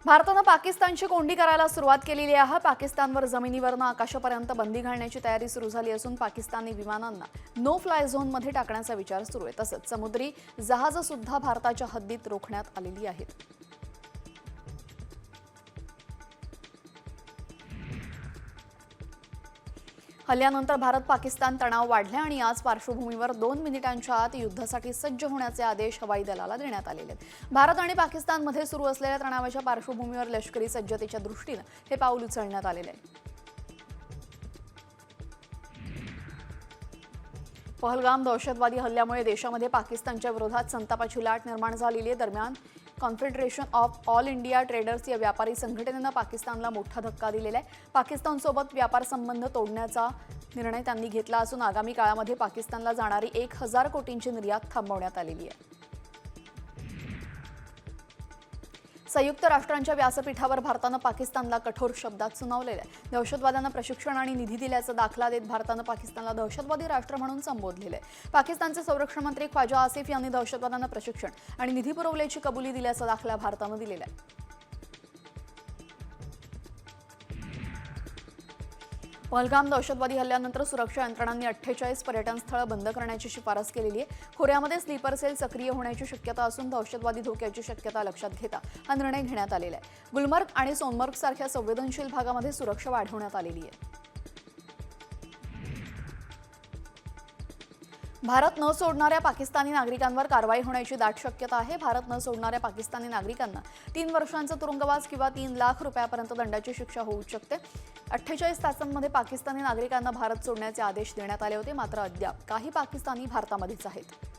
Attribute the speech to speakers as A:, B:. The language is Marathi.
A: भारतानं पाकिस्तानची कोंडी करायला सुरुवात केलेली आहे। पाकिस्तानवर जमिनीवरनं आकाशापर्यंत बंदी घालण्याची तयारी सुरू झाली असून पाकिस्तानी विमानांना नो फ्लाय झोनमध्ये टाकण्याचा विचार सुरू आहे। तसंच समुद्री जहाजं सुद्धा भारताच्या हद्दीत रोखण्यात आलेली आहेत। हल्ल्यानंतर भारत पाकिस्तान तणाव वाढले आणि याच पार्श्वभूमीवर 2 मिनिटांच्या आत युद्धासाठी सज्ज होण्याचे आदेश हवाई दलाला देण्यात आलेले आहेत। भारत आणि पाकिस्तानमध्ये सुरू असलेल्या तणावाच्या पार्श्वभूमीवर लष्करी सज्जतेच्या दृष्टीने हे पाऊल उचलण्यात आलेले आहे। पहलगाम दहशतवादी हल्ल्यामुळे देशामध्ये पाकिस्तानच्या विरोधात संतापाची लाट निर्माण झालेली आहे। दरम्यान confederation of all India traders या व्यापारी संघटनेनं पाकिस्तानला मोठा धक्का दिलेला आहे। पाकिस्तानसोबत व्यापार संबंध तोडण्याचा निर्णय त्यांनी घेतला असून आगामी काळामध्ये पाकिस्तानला जाणारी 1000 कोटींची निर्यात थांबवण्यात आलेली आहे। संयुक्त राष्ट्रांच्या व्यासपीठावर भारतानं पाकिस्तानला कठोर शब्दात सुनावलेलं आहे। दहशतवाद्यांना प्रशिक्षण आणि निधी दिल्याचा दाखला देत भारतानं पाकिस्तानला दहशतवादी राष्ट्र म्हणून संबोधलेलं आहे। पाकिस्तानचे संरक्षण मंत्री ख्वाजा आसिफ यांनी दहशतवाद्यांना प्रशिक्षण आणि निधी पुरवल्याची कबुली दिल्याचा दाखला भारतानं दिलेला आहे। पहलगाम दहशतवादी हल्ल्यानंतर सुरक्षा यंत्रणांनी 48 पर्यटन स्थळं बंद करण्याची शिफारस केलेली आहे। खोऱ्यामध्ये स्लीपर सेल सक्रिय होण्याची शक्यता असून दहशतवादी धोक्याची शक्यता लक्षात घेता हा निर्णय घेण्यात आलेला आहे। गुलमर्ग आणि सोनमर्ग सारख्या संवेदनशील भागामध्ये सुरक्षा वाढवण्यात आलेली आहे। भारत न सोडणाऱ्या पाकिस्तानी नागरिकांवर कारवाई होण्याची दाट शक्यता आहे। भारत न सोडणाऱ्या पाकिस्तानी नागरिकांना 3 वर्षांचा तुरुंगवास किंवा 3 लाख रुपयापर्यंत दंडाची शिक्षा होऊ शकते। 48 तासांमध्ये पाकिस्तानी नागरिकांना भारत सोडण्याचे आदेश देण्यात आले होते, मात्र अद्याप काही पाकिस्तानी भारतामध्येच आहेत।